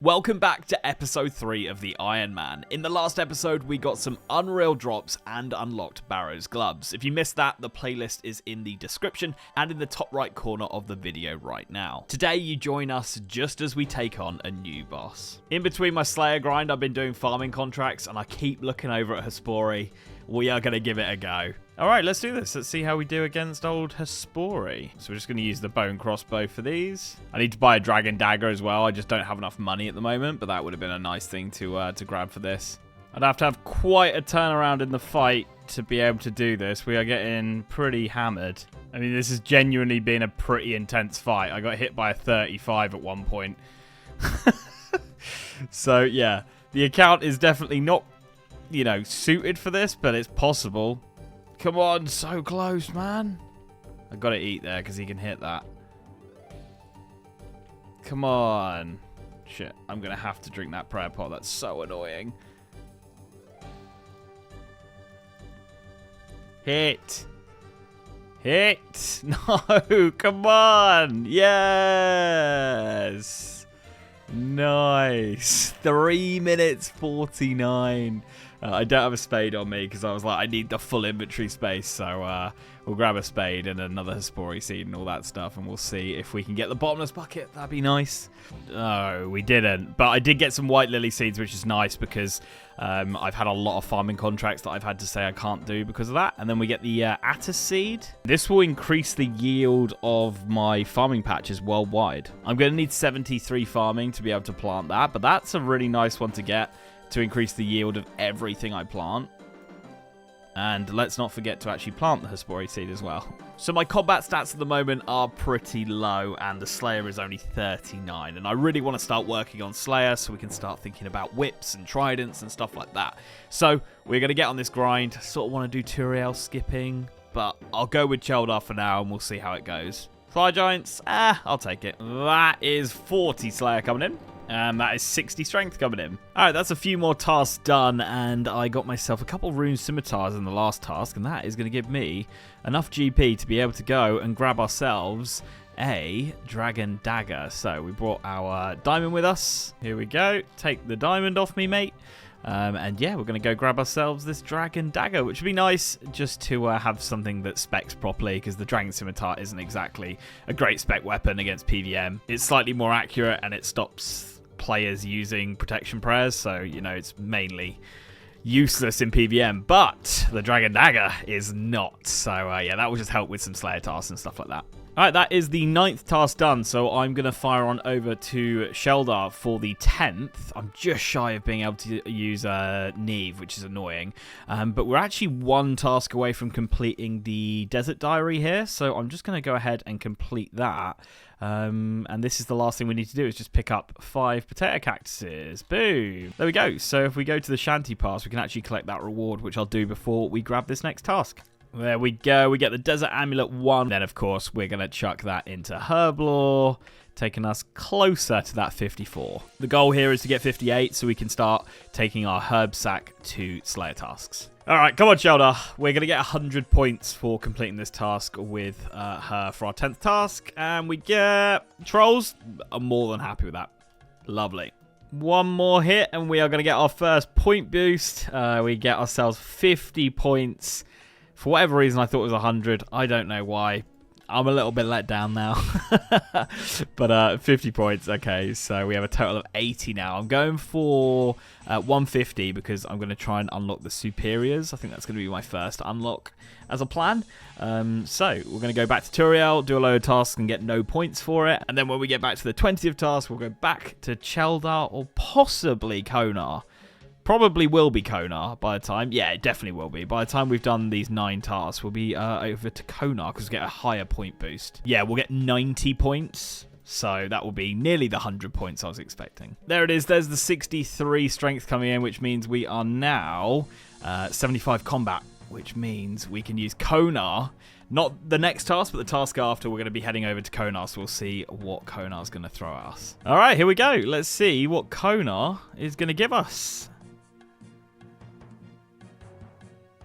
Welcome back to episode 3 of the Ironman. In the last episode, we got some unreal drops and unlocked Barrow's gloves. If you missed that, the playlist is in the description and in the top right corner of the video right now. Today, you join us just as we take on a new boss. In between my Slayer grind, I've been doing farming contracts and I keep looking over at Hespori. We are going to give it a go. Alright, let's do this. Let's see how we do against old Hespori. So we're just going to use the bone crossbow for these. I need to buy a dragon dagger as well. I just don't have enough money at the moment, but that would have been a nice thing to grab for this. I'd have to have quite a turnaround in the fight to be able to do this. We are getting pretty hammered. I mean, this has genuinely been a pretty intense fight. I got hit by a 35 at one point. So, yeah. The account is definitely not, you know, suited for this, but it's possible. Come on, so close, man. I gotta eat there because he can hit that. Come on. Shit, I'm gonna have to drink that prayer pot. That's so annoying. Hit. Hit. No, come on. Yes. Nice. 3 minutes 49. I don't have a spade on me because I was like, I need the full inventory space. So we'll grab a spade and another Hespori seed and all that stuff. And we'll see if we can get the bottomless bucket. That'd be nice. No, we didn't. But I did get some white lily seeds, which is nice because I've had a lot of farming contracts that I've had to say I can't do because of that. And then we get the Attis seed. This will increase the yield of my farming patches worldwide. I'm going to need 73 farming to be able to plant that. But that's a really nice one to get, to increase the yield of everything I plant. And let's not forget to actually plant the Hespori seed as well. So my combat stats at the moment are pretty low, and the Slayer is only 39. And I really want to start working on Slayer so we can start thinking about whips and tridents and stuff like that. So we're going to get on this grind. Sort of want to do Turiel skipping, but I'll go with Cheldar for now and we'll see how it goes. Fly Giants, I'll take it. That is 40 Slayer coming in. And that is 60 strength coming in. Alright, that's a few more tasks done, and I got myself a couple rune scimitars in the last task, and that is going to give me enough GP to be able to go and grab ourselves a dragon dagger. So we brought our diamond with us. Here we go. Take the diamond off me, mate. And yeah, we're going to go grab ourselves this dragon dagger, which would be nice just to have something that specs properly, because the dragon scimitar isn't exactly a great spec weapon against PVM. It's slightly more accurate and it stops players using protection prayers, so you know it's mainly useless in PVM, but the dragon dagger is not. So yeah, that will just help with some Slayer tasks and stuff like that. Alright, that is the 9th task done, so I'm going to fire on over to Cheldar for the 10th. I'm just shy of being able to use Neve, which is annoying. But we're actually one task away from completing the Desert Diary here, so I'm just going to go ahead and complete that. And this is the last thing we need to do, is just pick up 5 potato cactuses. Boom! There we go. So if we go to the Shanty Pass, we can actually collect that reward, which I'll do before we grab this next task. There we go. We get the Desert Amulet 1. Then, of course, we're going to chuck that into Herblore, taking us closer to that 54. The goal here is to get 58 so we can start taking our herb sack to Slayer tasks. All right, come on, Cheldar. We're going to get 100 points for completing this task with her for our 10th task. And we get trolls. I'm more than happy with that. Lovely. One more hit and we are going to get our first point boost. We get ourselves 50 points. For whatever reason, I thought it was 100. I don't know why. I'm a little bit let down now. But 50 points. Okay, so we have a total of 80 now. I'm going for 150 because I'm going to try and unlock the superiors. I think that's going to be my first unlock as a plan. So we're going to go back to Turiel, do a load of tasks and get no points for it. And then when we get back to the 20th task, we'll go back to Cheldar or possibly Konar. Probably will be Konar by the time. Yeah, it definitely will be. By the time we've done these 9 tasks, we'll be over to Konar because we get a higher point boost. Yeah, we'll get 90 points. So that will be nearly the 100 points I was expecting. There it is. There's the 63 strength coming in, which means we are now 75 combat, which means we can use Konar. Not the next task, but the task after. We're going to be heading over to Konar, so we'll see what Konar's going to throw at us. All right, here we go. Let's see what Konar is going to give us.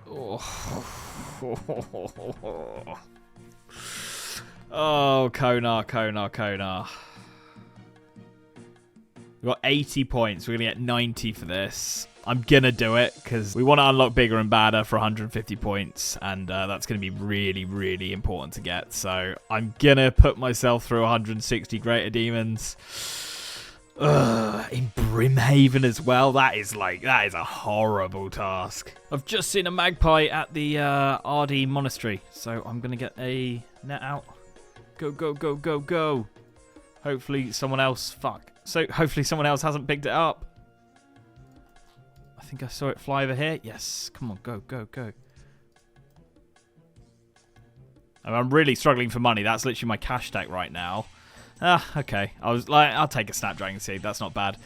Oh, Konar. We've got 80 points. We're going to get 90 for this. I'm going to do it because we want to unlock bigger and badder for 150 points. And that's going to be really, really important to get. So I'm going to put myself through 160 greater demons. In Brimhaven as well. That is a horrible task. I've just seen a magpie at the RD monastery. So I'm going to get a net out. Go, go, go, go, go. Hopefully someone else... hopefully someone else hasn't picked it up. I think I saw it fly over here. Yes. Come on. Go, go, go. I'm really struggling for money. That's literally my cash stack right now. Okay. I'll take a Snapdragon Seed. That's not bad.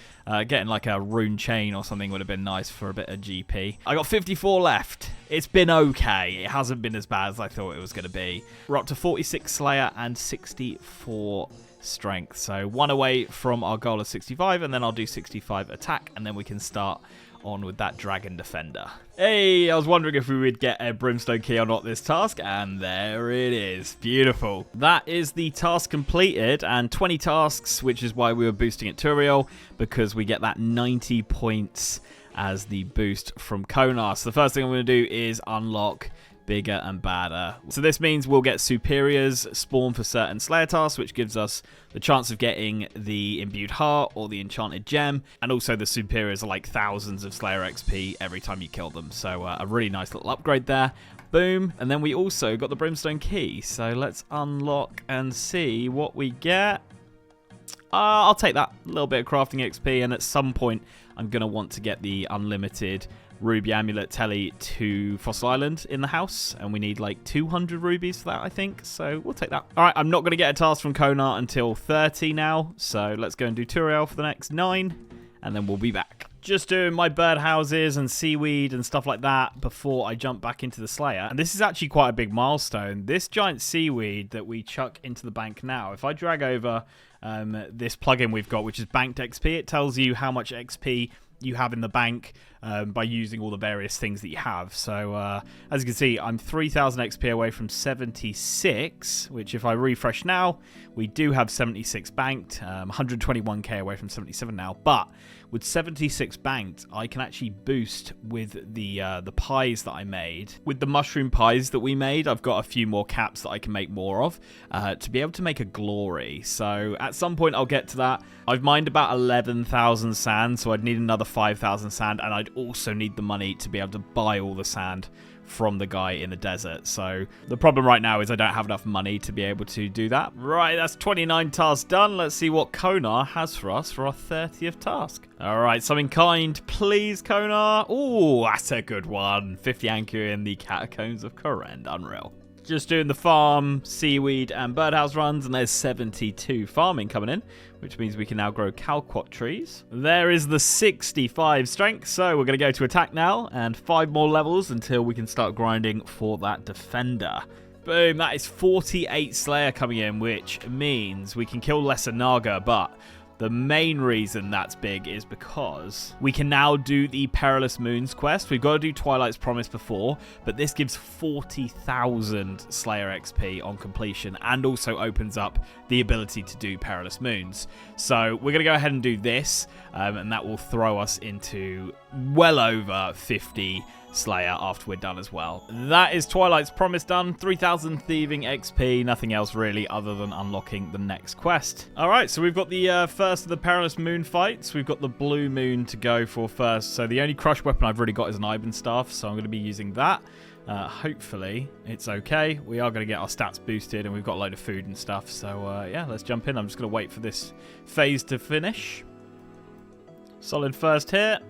Getting like a rune chain or something would have been nice for a bit of GP. I got 54 left. It's been okay. It hasn't been as bad as I thought it was going to be. We're up to 46 Slayer and 64 Strength. So one away from our goal of 65, and then I'll do 65 attack, and then we can start on with that Dragon Defender. Hey, I was wondering if we would get a Brimstone Key or not this task, and there it is. Beautiful. That is the task completed, and 20 tasks, which is why we were boosting at Turiel, because we get that 90 points as the boost from Konar. So the first thing I'm going to do is unlock bigger and badder. So this means we'll get superiors spawn for certain Slayer tasks, which gives us the chance of getting the imbued heart or the enchanted gem, and also the superiors are like thousands of Slayer XP every time you kill them. So a really nice little upgrade there. Boom. And then we also got the Brimstone Key. So let's unlock and see what we get. I'll take that little bit of crafting XP, and at some point I'm going to want to get the unlimited Ruby Amulet Telly to Fossil Island in the house, and we need like 200 rubies for that, I think, so we'll take that. Alright, I'm not going to get a task from Konar until 30 now, so let's go and do Turiel for the next 9, and then we'll be back. Just doing my birdhouses and seaweed and stuff like that before I jump back into the Slayer, and this is actually quite a big milestone. This giant seaweed that we chuck into the bank now, if I drag over this plugin we've got, which is Banked XP, it tells you how much XP you have in the bank by using all the various things that you have. So as you can see, I'm 3,000 XP away from 76, which if I refresh now, we do have 76 banked, 121k away from 77 now. But with 76 banked, I can actually boost with the pies that I made. With the mushroom pies that we made, I've got a few more caps that I can make more of to be able to make a glory. So at some point I'll get to that. I've mined about 11,000 sand, so I'd need another 5,000 sand, and I'd also need the money to be able to buy all the sand from the guy in the desert. So the problem right now is I don't have enough money to be able to do that. Right, that's 29 tasks done. Let's see what Konar has for us for our 30th task. All right, something kind, please, Konar. Oh, that's a good one. 50 anchor in the Catacombs of Kourend. Unreal. Just doing the farm, seaweed, and birdhouse runs, and there's 72 farming coming in, which means we can now grow calquat trees. There is the 65 strength, so we're going to go to attack now, and 5 more levels until we can start grinding for that defender. Boom, that is 48 Slayer coming in, which means we can kill lesser Naga, but the main reason that's big is because we can now do the Perilous Moons quest. We've got to do Twilight's Promise before, but this gives 40,000 Slayer XP on completion and also opens up the ability to do Perilous Moons. So we're going to go ahead and do this, and that will throw us into well over 50 Slayer after we're done as well. That is Twilight's Promise done. 3,000 thieving XP, nothing else really other than unlocking the next quest. Alright, so we've got the first of the Perilous Moon fights. We've got the Blue Moon to go for first. So the only crush weapon I've really got is an Ivan Staff, so I'm going to be using that. Hopefully it's okay. We are going to get our stats boosted, and we've got a load of food and stuff. So yeah, let's jump in. I'm just going to wait for this phase to finish. Solid first hit.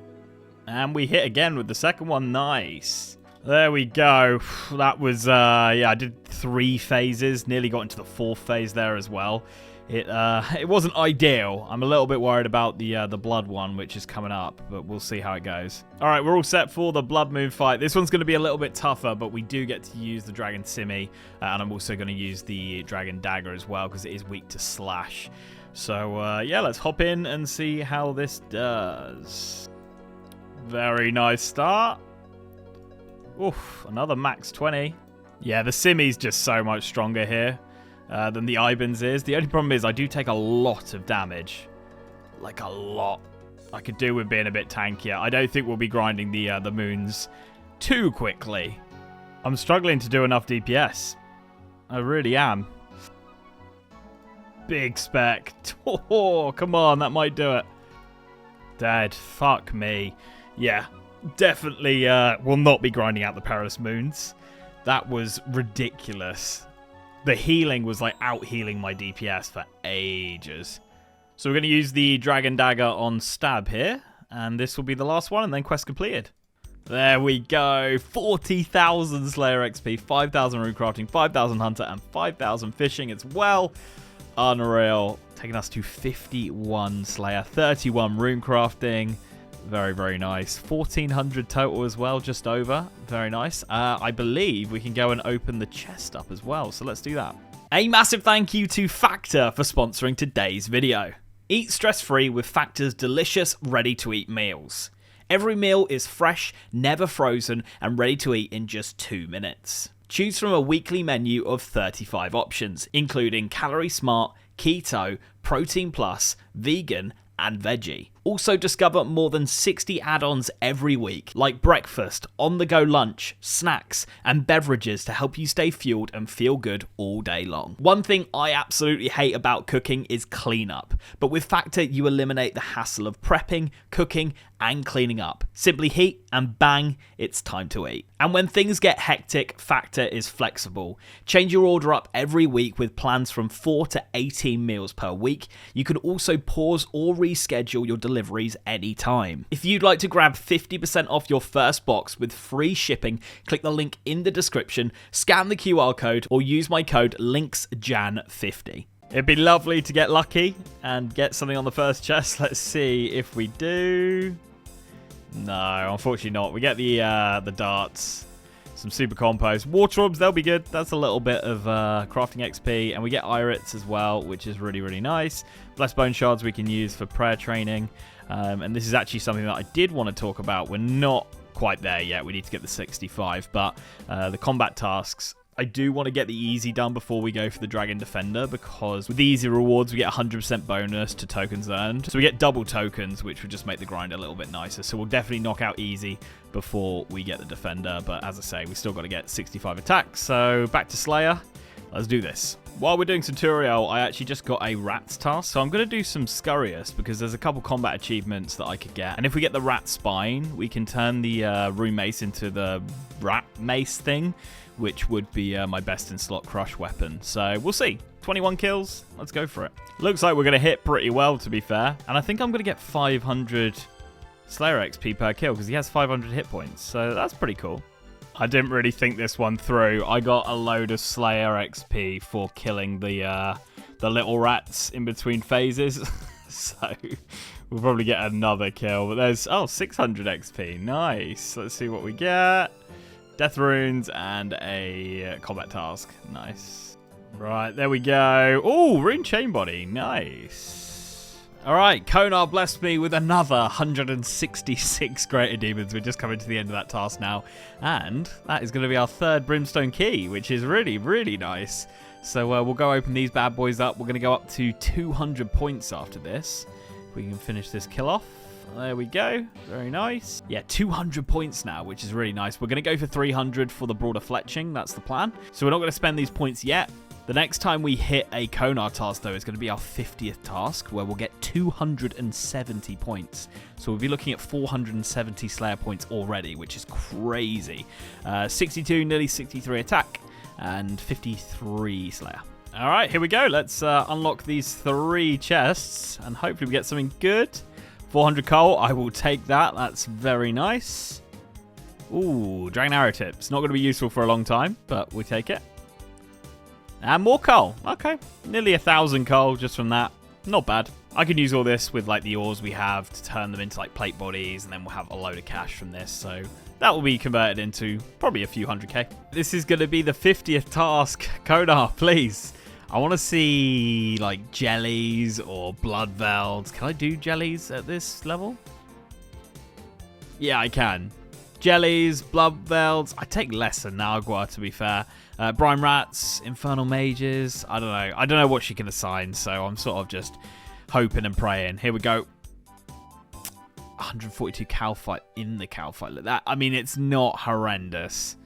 And we hit again with the second one. Nice. There we go. That was, yeah, I did 3 phases. Nearly got into the 4th phase there as well. It wasn't ideal. I'm a little bit worried about the blood one, which is coming up, but we'll see how it goes. All right, we're all set for the Blood Moon fight. This one's going to be a little bit tougher, but we do get to use the Dragon Simi, and I'm also going to use the Dragon Dagger as well, because it is weak to slash. So, yeah, let's hop in and see how this does. Very nice start. Oof, another max 20. Yeah, the Simi's just so much stronger here than the Ibans is. The only problem is I do take a lot of damage. like a lot. I could do with being a bit tankier. I don't think we'll be grinding the moons too quickly. I'm struggling to do enough DPS. I really am. Big spec. Oh, come on, that might do it. Dead. Fuck me. Yeah, definitely will not be grinding out the perilous moons. That was ridiculous. The healing was like out-healing my DPS for ages. So we're going to use the Dragon Dagger on Stab here. And this will be the last one, and then quest completed. There we go. 40,000 Slayer XP, 5,000 rune crafting, 5,000 hunter, and 5,000 fishing as well. Unreal. Taking us to 51 Slayer, 31 rune crafting. Very, very nice. 1,400 total as well, just over. Very nice. I believe we can go and open the chest up as well, so let's do that. A massive thank you to Factor for sponsoring today's video. Eat stress-free with Factor's delicious, ready-to-eat meals. Every meal is fresh, never frozen, and ready to eat in just 2 minutes. Choose from a weekly menu of 35 options, including Calorie Smart, Keto, Protein Plus, Vegan, and Veggie. Also discover more than 60 add-ons every week, like breakfast, on-the-go lunch, snacks, and beverages to help you stay fueled and feel good all day long. One thing I absolutely hate about cooking is cleanup, but with Factor you eliminate the hassle of prepping, cooking, and cleaning up. Simply heat and bang, it's time to eat. And when things get hectic, Factor is flexible. Change your order up every week with plans from 4 to 18 meals per week. You can also pause or reschedule your deliveries anytime. If you'd like to grab 50% off your first box with free shipping, click the link in the description, scan the QR code, or use my code LinksJan50. It'd be lovely to get lucky and get something on the first chest. Let's see if we do. No, unfortunately not. We get the darts, some super compos, water orbs. They'll be good. That's a little bit of crafting XP, and we get irits as well, which is really, really nice. Blessed bone shards we can use for prayer training, and this is actually something that I did want to talk about. We're not quite there yet. We need to get the 65, but the combat tasks. I do want to get the easy done before we go for the Dragon Defender, because with the easy rewards, we get 100% bonus to tokens earned. So we get double tokens, which would just make the grind a little bit nicer. So we'll definitely knock out easy before we get the Defender. But as I say, we still got to get 65 attacks. So back to Slayer. Let's do this. While we're doing Centurial, I actually just got a Rats task. So I'm going to do some Scurrius, because there's a couple combat achievements that I could get. And if we get the Rat Spine, we can turn the Rune Mace into the Rat Mace thing, which would be my best in slot crush weapon. So we'll see. 21 kills. Let's go for it. Looks like we're going to hit pretty well, to be fair. And I think I'm going to get 500 Slayer XP per kill, because he has 500 hit points. So that's pretty cool. I didn't really think this one through. I got a load of Slayer XP for killing the little rats in between phases. So we'll probably get another kill. But there's, 600 XP. Nice. Let's see what we get. Death runes and a combat task. Nice. Right, there we go. Oh, rune chain body. Nice. All right, Konar blessed me with another 166 greater demons. We're just coming to the end of that task now. And that is going to be our third brimstone key, which is really, really nice. So we'll go open these bad boys up. We're going to go up to 200 points after this. We can finish this kill off. There we go. Very nice. Yeah, 200 points now, which is really nice. We're going to go for 300 for the broader fletching. That's the plan. So we're not going to spend these points yet. The next time we hit a Konar task, though, is going to be our 50th task, where we'll get 270 points. So we'll be looking at 470 Slayer points already, which is crazy. 62, nearly 63 attack, and 53 Slayer. All right, here we go. Let's unlock these 3 chests, and hopefully we get something good. 400 coal, I will take that. That's very nice. Ooh, Dragon Arrow tips. Not going to be useful for a long time, but we take it. And more coal. Okay, nearly 1,000 coal just from that. Not bad. I can use all this with like the ores we have to turn them into like plate bodies, and then we'll have a load of cash from this. So that will be converted into probably a few 100k. This is going to be the 50th task. Konar, please. I want to see, like, jellies or blood velds. Can I do jellies at this level? Yeah, I can. Jellies, blood velds. I take less than Nagua, to be fair. Brine rats, infernal mages. I don't know. I don't know what she can assign, so I'm sort of just hoping and praying. Here we go. 142 cow fight in the cow fight. Look, that, I mean, it's not horrendous.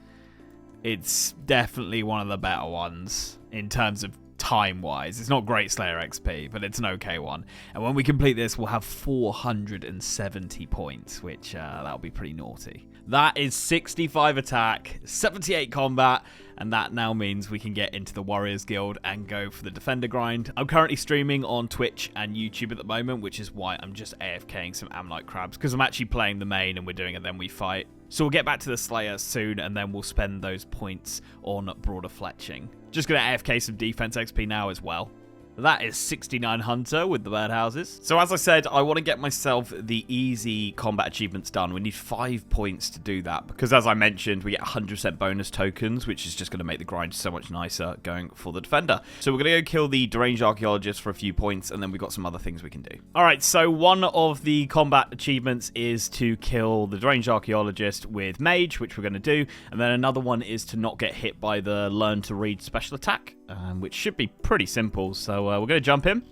It's definitely one of the better ones in terms of time-wise. It's not great Slayer XP, but it's an okay one. And when we complete this, we'll have 470 points, which that'll be pretty naughty. That is 65 attack, 78 combat, and that now means we can get into the Warriors Guild and go for the Defender grind. I'm currently streaming on Twitch and YouTube at the moment, which is why I'm just AFKing some Ammonite crabs, because I'm actually playing the main and we're doing it then we fight. So we'll get back to the Slayer soon, and then we'll spend those points on broader fletching. Just going to AFK some defense XP now as well. That is 69 Hunter with the birdhouses. So as I said, I want to get myself the easy combat achievements done. We need 5 points to do that, because as I mentioned, we get 100% bonus tokens, which is just going to make the grind so much nicer going for the Defender. So we're going to go kill the Deranged Archaeologist for a few points, and then we've got some other things we can do. Alright, so one of the combat achievements is to kill the Deranged Archaeologist with Mage, which we're going to do, and then another one is to not get hit by the Learn to Read special attack, which should be pretty simple. So we're going to jump in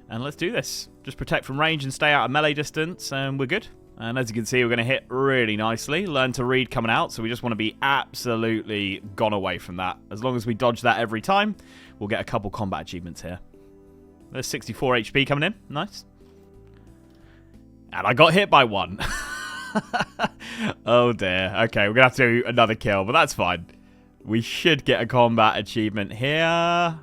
and let's do this. Just protect from range and stay out of melee distance, and we're good. And as you can see, we're going to hit really nicely. Learn to Read coming out, so we just want to be absolutely gone away from that. As long as we dodge that every time, we'll get a couple combat achievements here. There's 64 HP coming in. Nice. And I got hit by one. Oh dear. Okay, we're going to have to do another kill, but that's fine. We should get a combat achievement here.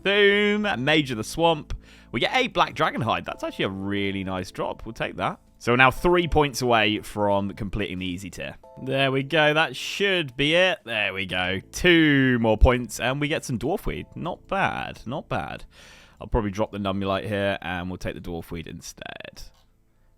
Boom. Mage of the Swamp. We get a Black Dragon Hide. That's actually a really nice drop. We'll take that. So we're now 3 points away from completing the easy tier. There we go. That should be it. There we go. 2 more points and we get some Dwarfweed. Not bad. Not bad. I'll probably drop the Numulite here and we'll take the Dwarfweed instead.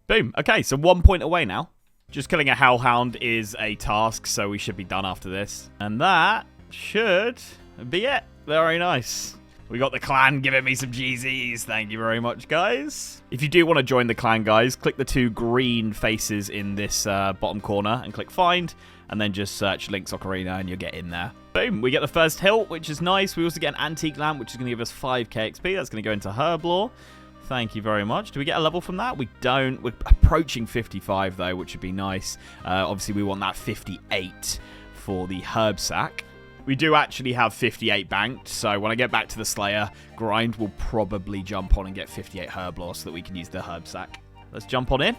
Boom. Okay, so 1 point away now. Just killing a Hellhound is a task, so we should be done after this. And that should be it. Very nice. We got the clan giving me some GZs. Thank you very much, guys. If you do want to join the clan, guys, click the 2 green faces in this bottom corner and click find, and then just search Links Ocarina and you'll get in there. Boom. We get the first hilt, which is nice. We also get an antique lamp, which is going to give us 5k XP. That's going to go into Herb Lore. Thank you very much. Do we get a level from that? We don't. We're approaching 55, though, which would be nice. Obviously, we want that 58 for the herb sack. We do actually have 58 banked, so when I get back to the Slayer grind, we'll probably jump on and get 58 herb lore so that we can use the herb sack. Let's jump on in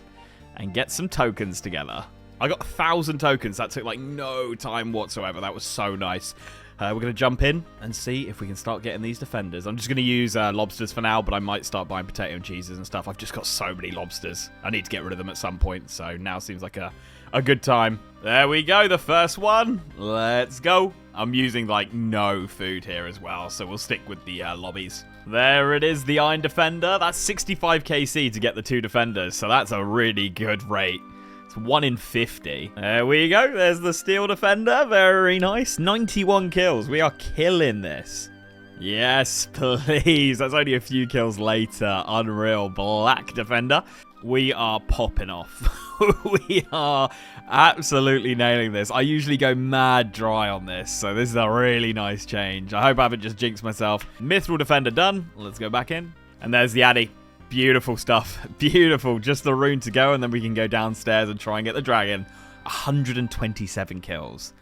and get some tokens together. I got 1,000 tokens. That took, like, no time whatsoever. That was so nice. We're going to jump in and see if we can start getting these defenders. I'm just going to use lobsters for now, but I might start buying potato and cheeses and stuff. I've just got so many lobsters. I need to get rid of them at some point, so now seems like a good time. There we go, the first one. Let's go. I'm using, like, no food here as well, so we'll stick with the lobbies. There it is, the Iron Defender. That's 65 KC to get the 2 defenders, so that's a really good rate. 1 in 50. There we go. There's the Steel Defender. Very nice. 91 kills. We are killing this. Yes, please. That's only a few kills later. Unreal. Black Defender. We are popping off. We are absolutely nailing this. I usually go mad dry on this, so this is a really nice change. I hope I haven't just jinxed myself. Mithril Defender done. Let's go back in. And there's the Addy. Beautiful stuff. Beautiful. Just the rune to go, and then we can go downstairs and try and get the dragon. 127 kills.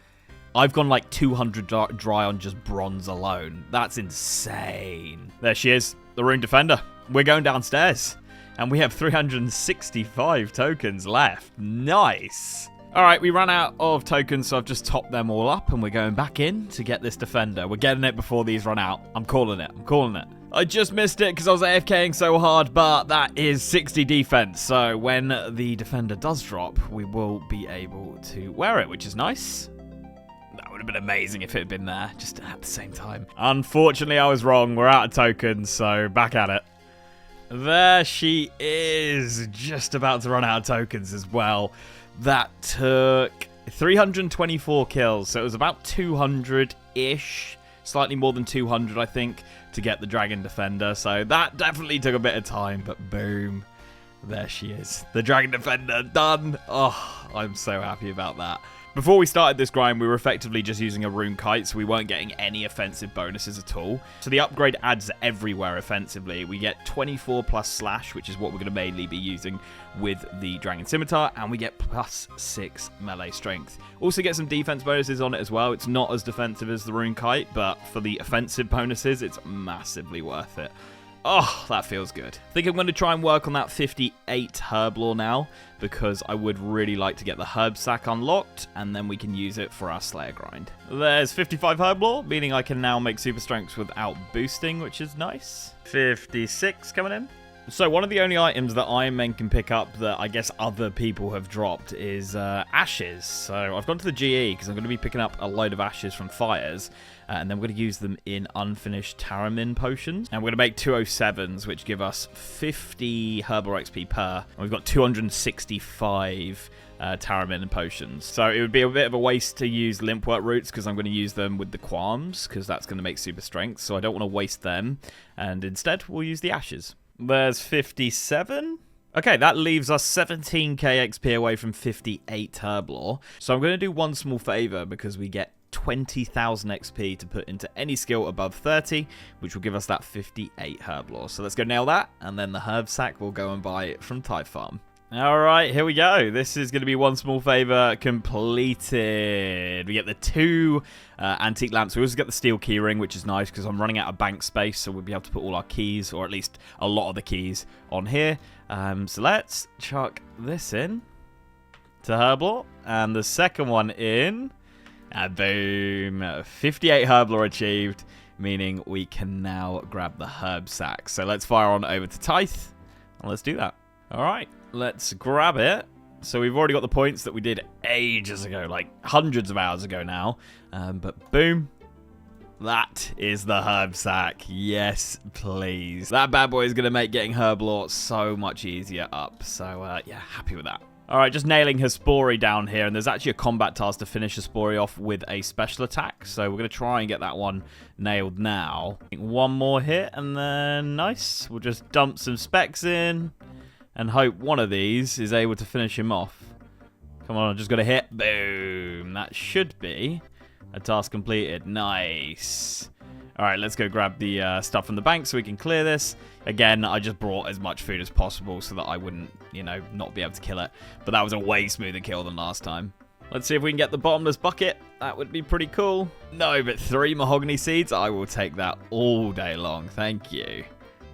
I've gone like 200 dry on just bronze alone. That's insane. There she is. The rune defender. We're going downstairs. And we have 365 tokens left. Nice. All right, we ran out of tokens, so I've just topped them all up, and we're going back in to get this defender. We're getting it before these run out. I'm calling it. I'm calling it. I just missed it because I was AFKing so hard, but that is 60 defense. So when the defender does drop, we will be able to wear it, which is nice. That would have been amazing if it had been there, just at the same time. Unfortunately, I was wrong. We're out of tokens, so back at it. There she is, just about to run out of tokens as well. That took 324 kills, so it was about 200-ish. Slightly more than 200, I think, to get the Dragon Defender. So that definitely took a bit of time, but boom. There she is. The Dragon Defender done. Oh, I'm so happy about that. Before we started this grind, we were effectively just using a rune kite, so we weren't getting any offensive bonuses at all. So the upgrade adds everywhere offensively. We get 24 plus slash, which is what we're going to mainly be using with the Dragon Scimitar, and we get plus 6 melee strength. Also get some defense bonuses on it as well. It's not as defensive as the rune kite, but for the offensive bonuses, it's massively worth it. Oh, that feels good. I think I'm going to try and work on that 58 herb lore now, because I would really like to get the herb sack unlocked, and then we can use it for our Slayer grind. There's 55 herb lore, meaning I can now make super strengths without boosting, which is nice. 56 coming in. So one of the only items that Ironman can pick up that I guess other people have dropped is ashes. So I've gone to the GE because I'm going to be picking up a load of ashes from fires. And then we're going to use them in unfinished Taramin potions. And we're going to make 207s, which give us 50 herbal XP per. And we've got 265 Taramin potions. So it would be a bit of a waste to use limpwort roots because I'm going to use them with the qualms because that's going to make super strength. So I don't want to waste them. And instead, we'll use the ashes. There's 57. Okay, that leaves us 17k XP away from 58 herb lore. So I'm going to do one small favor because we get 20,000 XP to put into any skill above 30, which will give us that 58 herb lore. So let's go nail that, and then the herb sack will go and buy it from Type Farm. Alright, here we go. This is going to be one small favor completed. We get the 2 antique lamps. We also get the steel keyring, which is nice because I'm running out of bank space, so we'll be able to put all our keys, or at least a lot of the keys, on here. So let's chuck this in to herb lore, and the second one in. Boom. 58 herb lore achieved, meaning we can now grab the herb sack. So let's fire on over to Tithe, and let's do that. Alright. Let's grab it. So we've already got the points that we did ages ago, like hundreds of hours ago now. But boom. That is the herb sack. Yes, please. That bad boy is going to make getting herb lore so much easier up. So, yeah, happy with that. Alright, just nailing Hespori down here. And there's actually a combat task to finish Hespori off with a special attack. So we're going to try and get that one nailed now. One more hit and then nice. We'll just dump some specs in. And hope one of these is able to finish him off. Come on, I just got to hit. Boom. That should be a task completed. Nice. Alright, let's go grab the stuff from the bank so we can clear this. Again, I just brought as much food as possible so that I wouldn't, you know, not be able to kill it. But that was a way smoother kill than last time. Let's see if we can get the bottomless bucket. That would be pretty cool. No, but 3 mahogany seeds? I will take that all day long. Thank you.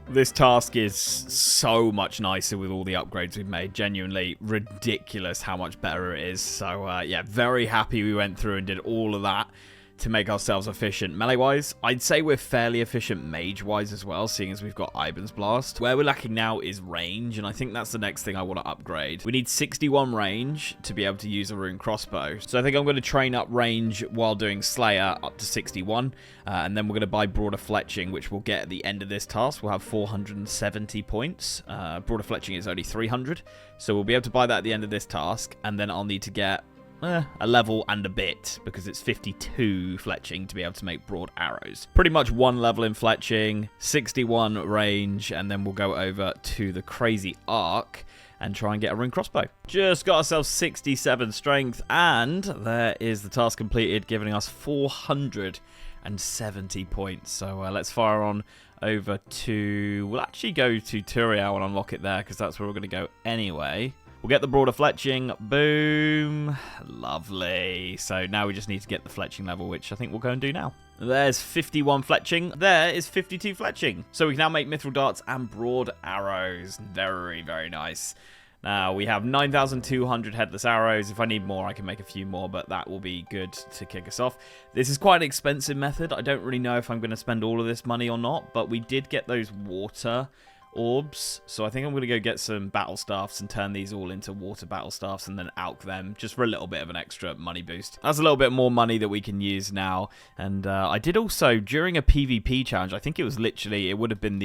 This task is so much nicer with all the upgrades we've made. Genuinely ridiculous how much better it is. So, yeah, very happy we went through and did all of that to make ourselves efficient. Melee-wise, I'd say we're fairly efficient mage-wise as well, seeing as we've got Ivan's Blast. Where we're lacking now is range, and I think that's the next thing I want to upgrade. We need 61 range to be able to use a rune crossbow. So I think I'm going to train up range while doing Slayer up to 61, and then we're going to buy Broader Fletching, which we'll get at the end of this task. We'll have 470 points. Broader Fletching is only 300, so we'll be able to buy that at the end of this task, and then I'll need to get a level and a bit, because it's 52 fletching to be able to make broad arrows. Pretty much 1 level in fletching, 61 range, and then we'll go over to the crazy arc and try and get a rune crossbow. Just got ourselves 67 strength, and there is the task completed, giving us 470 points. So let's fire on over to... We'll actually go to Turiel and unlock it there, because that's where we're going to go anyway. We'll get the broader fletching. Boom. Lovely. So now we just need to get the fletching level, which I think we'll go and do now. There's 51 fletching. There is 52 fletching. So we can now make mithril darts and broad arrows. Very, very nice. Now we have 9,200 headless arrows. If I need more, I can make a few more, but that will be good to kick us off. This is quite an expensive method. I don't really know if I'm going to spend all of this money or not, but we did get those water orbs, so I think I'm going to go get some battle staffs and turn these all into water battle staffs and then alch them just for a little bit of an extra money boost. That's a little bit more money that we can use now. And I did also, during a PvP challenge, I think it was literally, it would have been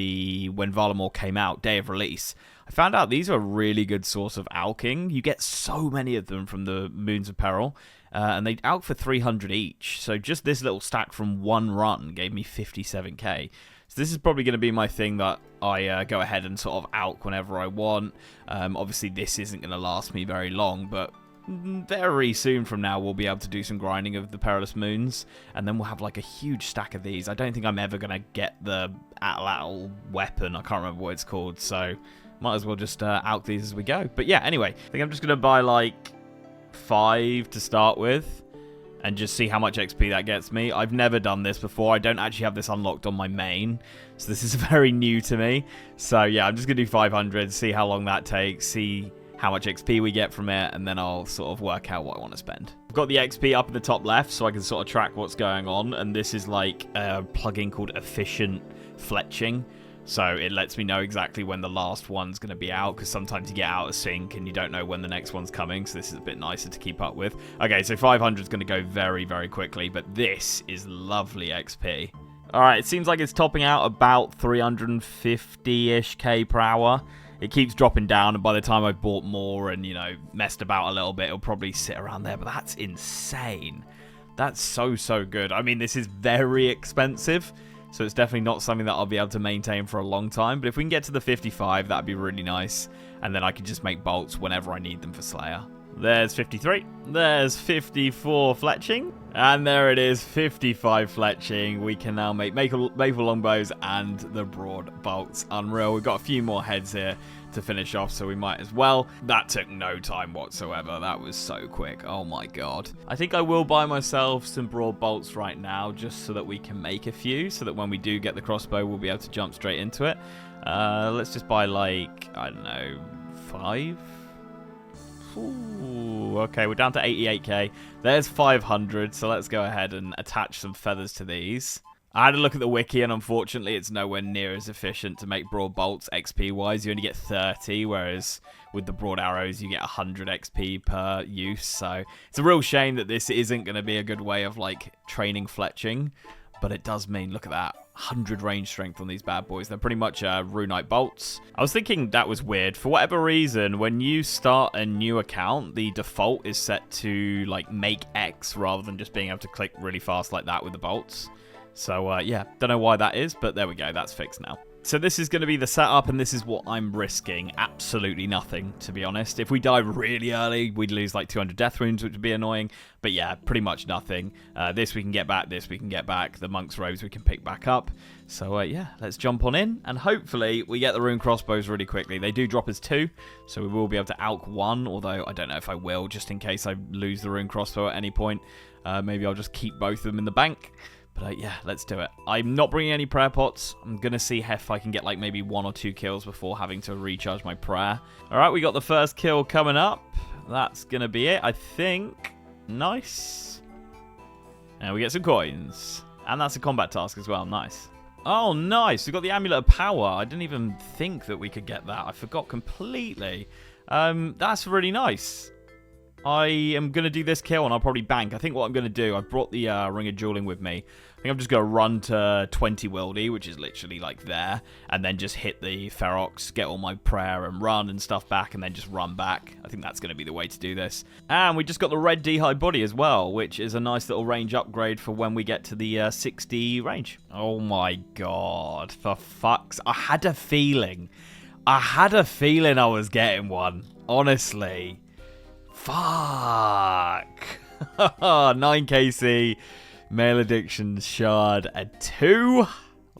when Valamor came out, day of release, I found out these are a really good source of alching. You get so many of them from the Moons of Peril, and they alch for 300 each, so just this little stack from one run gave me 57k. So this is probably going to be my thing that I go ahead and sort of alch whenever I want. Obviously, this isn't going to last me very long, but very soon from now, we'll be able to do some grinding of the Perilous Moons, and then we'll have like a huge stack of these. I don't think I'm ever going to get the Atlatl weapon. I can't remember what it's called, so might as well just alch these as we go. But yeah, anyway, I think I'm just going to buy like 5 to start with, and just see how much XP that gets me. I've never done this before. I don't actually have this unlocked on my main, so this is very new to me. So yeah, I'm just going to do 500, see how long that takes, see how much XP we get from it, and then I'll sort of work out what I want to spend. I've got the XP up in the top left so I can sort of track what's going on, and this is like a plugin called Efficient Fletching. So it lets me know exactly when the last one's going to be out, because sometimes you get out of sync and you don't know when the next one's coming, so this is a bit nicer to keep up with. Okay, so 500 is going to go very, very quickly, but this is lovely XP. Alright, it seems like it's topping out about 350-ish K per hour. It keeps dropping down, and by the time I've bought more and, you know, messed about a little bit, it'll probably sit around there, but that's insane. That's so, so good. I mean, this is very expensive, so it's definitely not something that I'll be able to maintain for a long time, but if we can get to the 55, that'd be really nice, and then I can just make bolts whenever I need them for Slayer. There's 53, there's 54 fletching, and there it is, 55 fletching. We can now make maple longbows and the broad bolts. Unreal. We've got a few more heads here to finish off, so we might as well. That took no time whatsoever. That was so quick. Oh my god. I think I will buy myself some broad bolts right now, just so that we can make a few, so that when we do get the crossbow, we'll be able to jump straight into it. Let's just buy like, I don't know, 5? Ooh, okay, we're down to 88k. There's 500, so let's go ahead and attach some feathers to these. I had a look at the wiki, and unfortunately it's nowhere near as efficient to make broad bolts XP-wise. You only get 30, whereas with the broad arrows you get 100 XP per use. So it's a real shame that this isn't going to be a good way of like training fletching, but it does mean, look at that, 100 range strength on these bad boys. They're pretty much runite bolts. I was thinking that was weird. For whatever reason, when you start a new account, the default is set to like make X rather than just being able to click really fast like that with the bolts. So yeah, don't know why that is, but there we go. That's fixed now. So this is going to be the setup, and this is what I'm risking. Absolutely nothing, to be honest. If we die really early, we'd lose like 200 death runes, which would be annoying. But yeah, pretty much nothing. This we can get back, this we can get back. The monk's robes we can pick back up. So yeah, let's jump on in, and hopefully we get the rune crossbows really quickly. They do drop as 2, so we will be able to alch 1, although I don't know if I will, just in case I lose the rune crossbow at any point. Maybe I'll just keep both of them in the bank. But yeah, let's do it. I'm not bringing any prayer pots. I'm going to see if I can get like maybe 1 or 2 kills before having to recharge my prayer. Alright, we got the first kill coming up. That's going to be it, I think. Nice. And we get some coins. And that's a combat task as well. Nice. Oh, nice. We got the Amulet of Power. I didn't even think that we could get that. I forgot completely. That's really nice. I am going to do this kill, and I'll probably bank. I think what I'm going to do, I've brought the Ring of Dueling with me. I think I'm just going to run to 20 Wildy, which is literally like there, and then just hit the Ferox, get all my prayer and run and stuff back, and then just run back. I think that's going to be the way to do this. And we just got the Red D High Body as well, which is a nice little range upgrade for when we get to the 60 range. Oh my god, for fuck's... I had a feeling I was getting one, honestly. Fuck. 9kc, Malediction Shard at 2.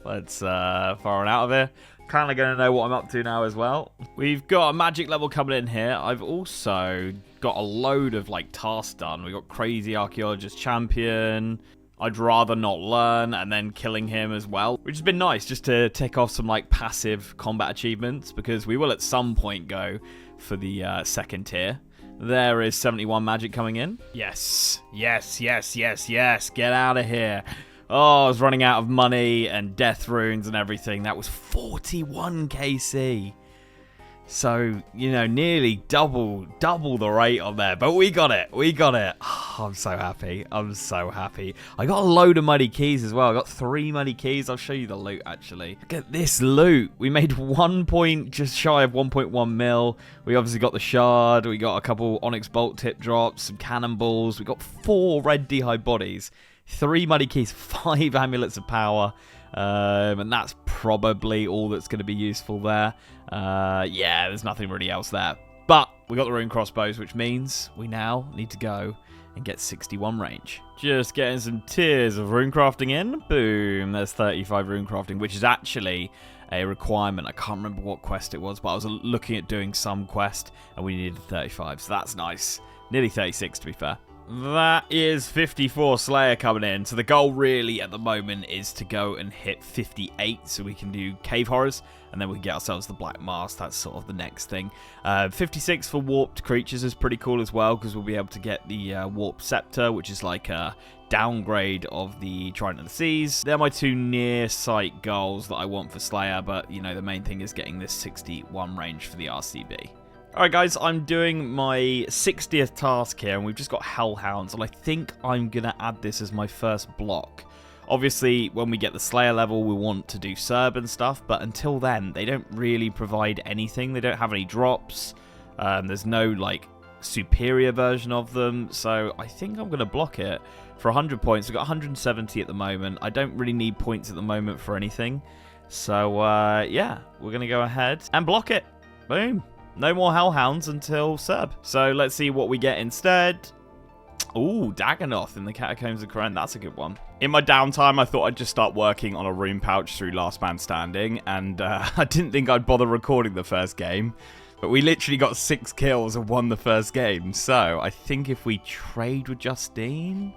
Let's fire out of here. Kind of going to know what I'm up to now as well. We've got a magic level coming in here. I've also got a load of like tasks done. We've got Crazy Archaeologist Champion. I'd rather not learn, and then killing him as well, which has been nice just to tick off some like passive combat achievements, because we will at some point go for the second tier. There is 71 magic coming in. Yes, yes, yes, yes, yes. Get out of here. Oh, I was running out of money and death runes and everything. That was 41 KC. So, you know, nearly double the rate on there. But we got it. We got it. Oh, I'm so happy. I'm so happy. I got a load of muddy keys as well. I got 3 muddy keys. I'll show you the loot, actually. Look at this loot. We made just shy of 1.1 mil. We obviously got the shard. We got a couple onyx bolt tip drops, some cannonballs. We got 4 red D high bodies, 3 muddy keys, 5 amulets of power. And that's probably all that's going to be useful there. Yeah, there's nothing really else there. But we got the rune crossbows, which means we now need to go and get 61 range. Just getting some tiers of rune crafting in. Boom, there's 35 rune crafting, which is actually a requirement. I can't remember what quest it was, but I was looking at doing some quest and we needed 35, so that's nice. Nearly 36 to be fair. That is 54 Slayer coming in. So the goal really at the moment is to go and hit 58 so we can do Cave Horrors and then we can get ourselves the Black Mask. That's sort of the next thing. 56 for Warped Creatures is pretty cool as well because we'll be able to get the Warped Scepter, which is like a downgrade of the Trident of the Seas. They're my two near sight goals that I want for Slayer, but you know, the main thing is getting this 61 range for the RCB. Alright guys, I'm doing my 60th task here, and we've just got Hellhounds, and I think I'm going to add this as my first block. Obviously, when we get the Slayer level, we want to do Serb and stuff, but until then, they don't really provide anything. They don't have any drops. There's no, like, superior version of them, so I think I'm going to block it for 100 points. We've got 170 at the moment. I don't really need points at the moment for anything. So, yeah, we're going to go ahead and block it. Boom. No more Hellhounds until Serb. So let's see what we get instead. Ooh, Dagonoth in the Catacombs of Karen. That's a good one. In my downtime, I thought I'd just start working on a rune pouch through Last Man Standing. And I didn't think I'd bother recording the first game. But we literally got 6 kills and won the first game. So I think if we trade with Justine...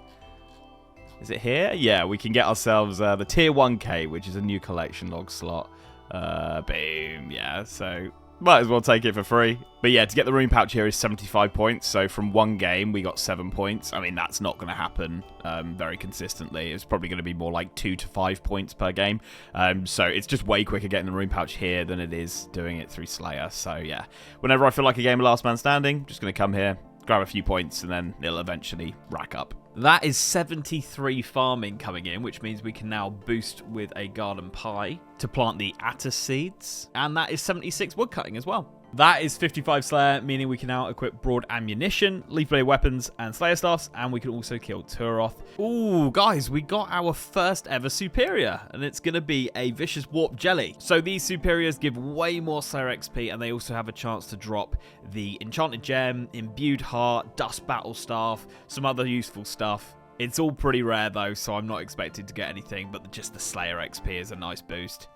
Is it here? Yeah, we can get ourselves the Tier 1K, which is a new collection log slot. Boom. Yeah, so... might as well take it for free. But yeah, to get the rune pouch here is 75 points. So from one game, we got 7 points. I mean, that's not going to happen very consistently. It's probably going to be more like 2 to 5 points per game. So it's just way quicker getting the rune pouch here than it is doing it through Slayer. So yeah, whenever I feel like a game of Last Man Standing, just going to come here, grab a few points, and then it'll eventually rack up. That is 73 farming coming in, which means we can now boost with a garden pie to plant the Attis seeds. And that is 76 wood cutting as well. That is 55 Slayer, meaning we can now equip broad ammunition, leaf blade weapons, and Slayer staffs, and we can also kill Turoth. Ooh, guys, we got our first ever superior, and it's going to be a vicious warp jelly. So these superiors give way more Slayer XP, and they also have a chance to drop the enchanted gem, imbued heart, dust battle staff, some other useful stuff. It's all pretty rare though, so I'm not expected to get anything, but just the Slayer XP is a nice boost.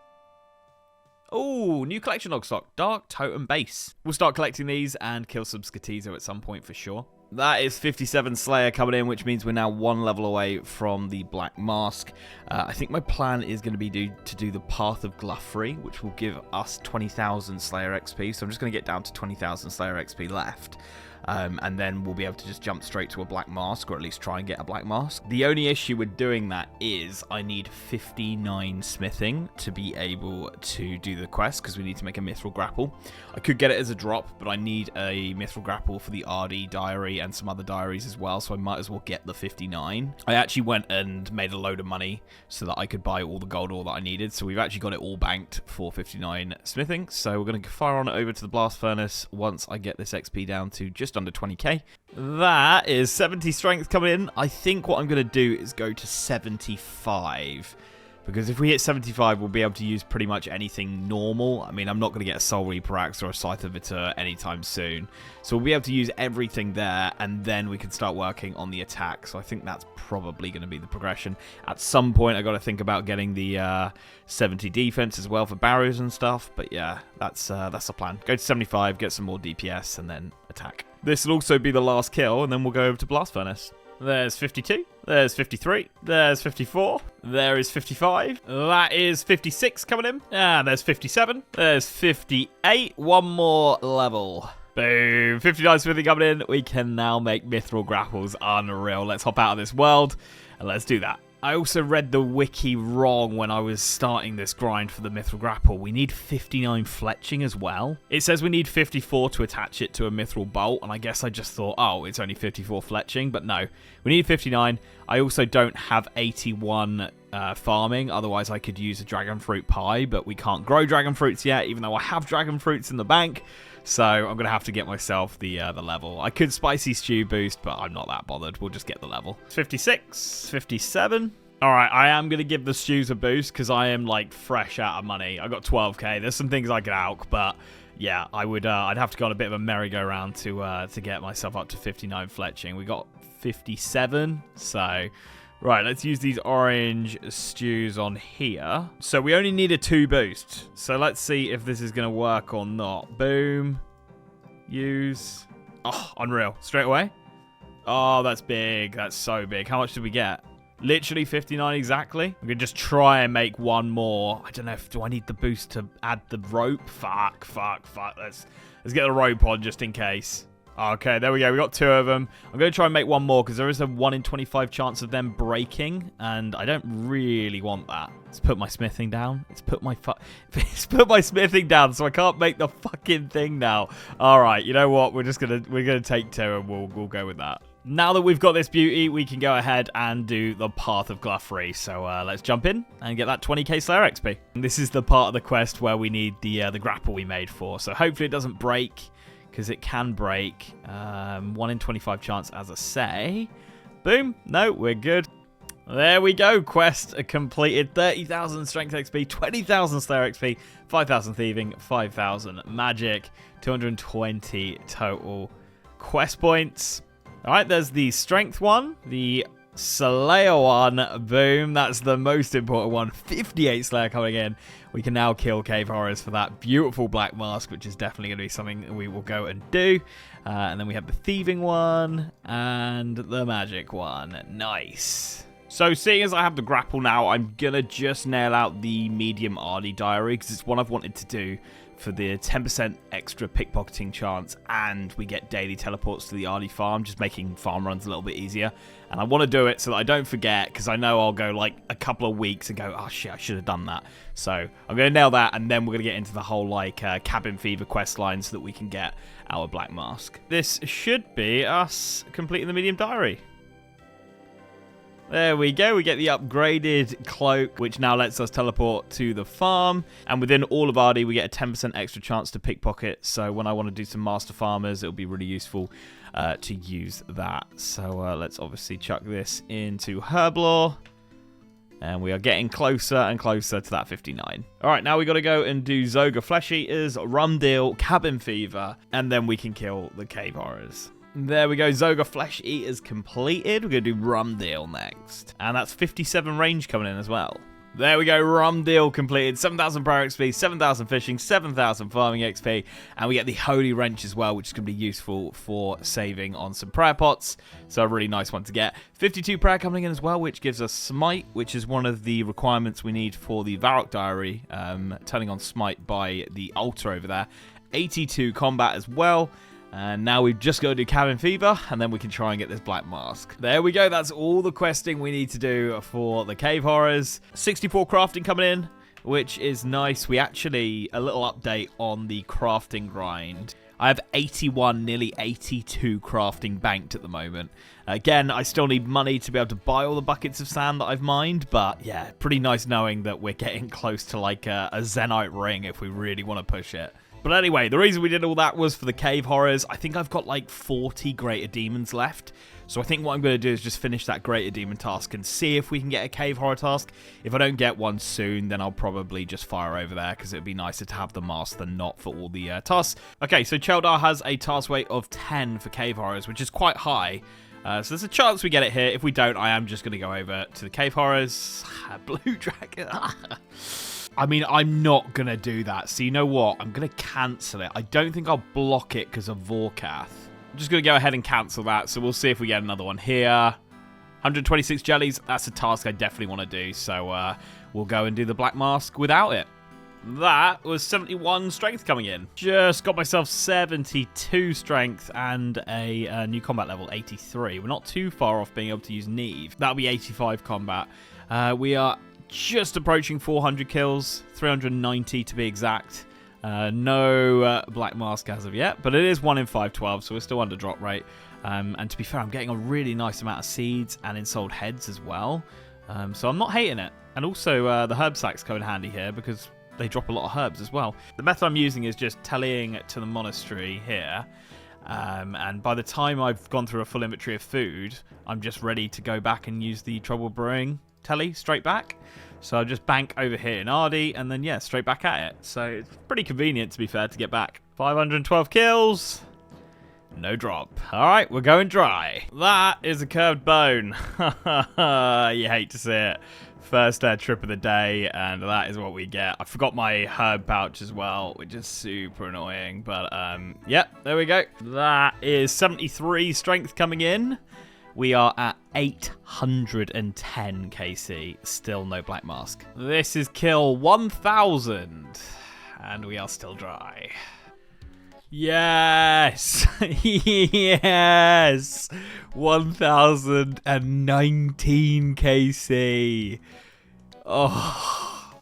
Oh, new collection log stock, Dark Totem Base. We'll start collecting these and kill some Skatizo at some point for sure. That is 57 Slayer coming in, which means we're now 1 level away from the Black Mask. I think my plan is going to be to do the Path of Gluffrey, which will give us 20,000 Slayer XP. So I'm just going to get down to 20,000 Slayer XP left. And then we'll be able to just jump straight to a Black Mask, or at least try and get a Black Mask. The only issue with doing that is I need 59 smithing to be able to do the quest, because we need to make a Mithril Grapple. I could get it as a drop, but I need a Mithril Grapple for the RD diary and some other diaries as well, so I might as well get the 59. I actually went and made a load of money so that I could buy all the gold ore that I needed, so we've actually got it all banked for 59 smithing. So we're going to fire on it over to the Blast Furnace once I get this XP down to just under 20k. That is 70 strength coming in. I think what I'm going to do is go to 75. Because if we hit 75, we'll be able to use pretty much anything normal. I mean, I'm not going to get a Soul Reaper Axe or a Scythe of Vitur anytime soon. So we'll be able to use everything there, and then we can start working on the attack. So I think that's probably going to be the progression. At some point, I've got to think about getting the 70 defense as well for barrows and stuff. But yeah, that's the plan. Go to 75, get some more DPS, and then attack. This will also be the last kill, and then we'll go over to Blast Furnace. There's 52. There's 53. There's 54. There is 55. That is 56 coming in. And there's 57. There's 58. One more level. Boom. 59 smithing coming in. We can now make Mithril Grapples. Unreal. Let's hop out of this world and let's do that. I also read the wiki wrong when I was starting this grind for the Mithril Grapple. We need 59 fletching as well. It says we need 54 to attach it to a Mithril Bolt, and I guess I just thought, oh, it's only 54 fletching, but no. We need 59. I also don't have 81 farming, otherwise I could use a Dragon Fruit Pie, but we can't grow Dragon Fruits yet, even though I have Dragon Fruits in the bank. So I'm going to have to get myself the level. I could Spicy Stew boost, but I'm not that bothered. We'll just get the level. 56, 57. All right, I am going to give the stews a boost because I am like fresh out of money. I got 12k. There's some things I could alch, but yeah, I would. I'd have to go on a bit of a merry-go-round to get myself up to 59 fletching. We got 57, so right. Let's use these orange stews on here. So we only need a 2 boost. So let's see if this is going to work or not. Boom. Use. Oh, unreal. Straight away. Oh, that's big. That's so big. How much did we get? Literally 59 exactly. I'm going to just try and make one more. I don't know if... Do I need the boost to add the rope? Fuck. Let's get the rope on just in case. Okay, there we go. We got 2 of them. I'm going to try and make one more because there is a 1 in 25 chance of them breaking. And I don't really want that. Let's put my smithing down. It's put my smithing down, so I can't make the fucking thing now. All right, you know what? We're gonna take 2 and we'll go with that. Now that we've got this beauty, we can go ahead and do the Path of Gluffery. So let's jump in and get that 20k Slayer XP. And this is the part of the quest where we need the grapple we made for. So hopefully it doesn't break, because it can break. 1 in 25 chance, as I say. Boom. No, we're good. There we go. Quest completed. 30,000 Strength XP, 20,000 Slayer XP, 5,000 Thieving, 5,000 Magic, 220 total quest points. All right, there's the Strength one, the Slayer one. Boom, that's the most important one. 58 Slayer coming in. We can now kill Cave Horrors for that beautiful Black Mask, which is definitely going to be something we will go and do. And then we have the Thieving one and the Magic one. Nice. So seeing as I have the grapple now, I'm going to just nail out the medium RD diary, because it's one I've wanted to do for the 10% extra pickpocketing chance, and we get daily teleports to the RD farm, just making farm runs a little bit easier. And I want to do it so that I don't forget, because I know I'll go like a couple of weeks and go, oh shit, I should have done that. So I'm going to nail that, and then we're going to get into the whole like cabin fever quest line so that we can get our Black Mask. This should be us completing the medium diary. There we go, we get the upgraded cloak, which now lets us teleport to the farm. And within all of RD, we get a 10% extra chance to pickpocket. So when I want to do some master farmers, it'll be really useful to use that. So let's obviously chuck this into Herblore. And we are getting closer and closer to that 59. All right, now we got to go and do Zoga Flesh Eaters, Rum Deal, Cabin Fever, and then we can kill the Cave Horrors. There we go, Zoga Flesh Eaters completed. We're going to do Rum Deal next. And that's 57 range coming in as well. There we go, Rum Deal completed. 7,000 Pro XP, 7,000 Fishing, 7,000 Farming XP. And we get the Holy Wrench as well, which is going to be useful for saving on some prayer pots. So a really nice one to get. 52 prayer coming in as well, which gives us Smite, which is one of the requirements we need for the Varrock Diary. Turning on Smite by the altar over there. 82 combat as well. And now we've just got to do Cabin Fever, and then we can try and get this Black Mask. There we go. That's all the questing we need to do for the Cave Horrors. 64 crafting coming in, which is nice. We actually, a little update on the crafting grind. I have 81, nearly 82 crafting banked at the moment. Again, I still need money to be able to buy all the buckets of sand that I've mined, but yeah, pretty nice knowing that we're getting close to like a Zenite ring if we really want to push it. But anyway, the reason we did all that was for the Cave Horrors. I think I've got like 40 Greater Demons left. So I think what I'm going to do is just finish that Greater Demon task and see if we can get a Cave Horror task. If I don't get one soon, then I'll probably just fire over there, because it would be nicer to have the mask than not for all the tasks. Okay, so Cheldar has a task weight of 10 for Cave Horrors, which is quite high. So there's a chance we get it here. If we don't, I am just going to go over to the Cave Horrors. Blue Dragon. I mean, I'm not going to do that. So you know what? I'm going to cancel it. I don't think I'll block it because of Vorkath. I'm just going to go ahead and cancel that. So we'll see if we get another one here. 126 jellies. That's a task I definitely want to do. So we'll go and do the Black Mask without it. That was 71 strength coming in. Just got myself 72 strength and a new combat level, 83. We're not too far off being able to use Neve. That'll be 85 combat. We are just approaching 400 kills, 390 to be exact. No Black Mask as of yet, but it is 1 in 512, so we're still under drop rate. And to be fair, I'm getting a really nice amount of seeds and ensouled heads as well. So I'm not hating it. And also the herb sacks come in handy here because they drop a lot of herbs as well. The method I'm using is just tallying to the monastery here. And by the time I've gone through a full inventory of food, I'm just ready to go back and use the trouble brewing telly straight back. So I'll just bank over here in Ardy, and then, yeah, straight back at it. So it's pretty convenient, to be fair, to get back. 512 kills. No drop. All right, we're going dry. That is a curved bone. You hate to see it. First trip of the day, and that is what we get. I forgot my herb pouch as well, which is super annoying. But, yeah, there we go. That is 73 strength coming in. We are at 810 KC. Still no black mask. This is kill 1000. And we are still dry. Yes! Yes! 1019 KC. Oh.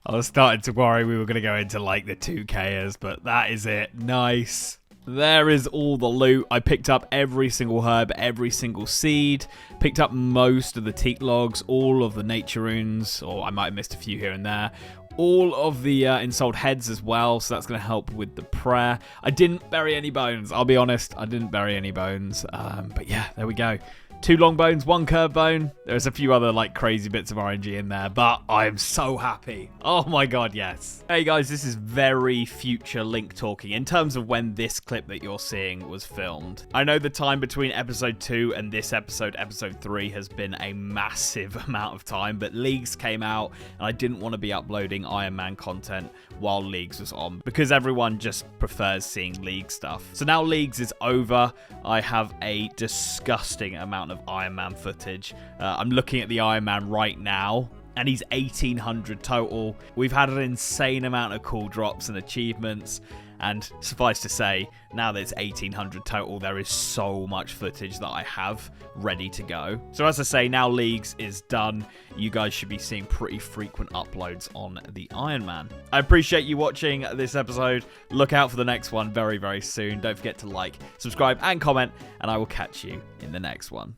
I was starting to worry we were going to go into like the 2Kers, but that is it. Nice. There is all the loot. I picked up every single herb, every single seed, picked up most of the teak logs, all of the nature runes, or I might have missed a few here and there. All of the ensouled heads as well, so that's going to help with the prayer. I didn't bury any bones, I'll be honest. I didn't bury any bones, but yeah, there we go. 2 long bones, 1 curved bone. There's a few other like crazy bits of RNG in there, but I'm so happy. Oh my god, yes. Hey guys, this is very future Link talking in terms of when this clip that you're seeing was filmed. I know the time between episode 2 and this episode 3, has been a massive amount of time, but Leagues came out and I didn't want to be uploading Iron Man content while Leagues was on because everyone just prefers seeing League stuff. So now Leagues is over. I have a disgusting amount of Iron Man footage. I'm looking at the Iron Man right now, and he's 1800 total. We've had an insane amount of cool drops and achievements, and suffice to say, now that it's 1800 total, there is so much footage that I have ready to go. So as I say, now Leagues is done. You guys should be seeing pretty frequent uploads on the Iron Man. I appreciate you watching this episode. Look out for the next one very, very soon. Don't forget to like, subscribe, and comment, and I will catch you in the next one.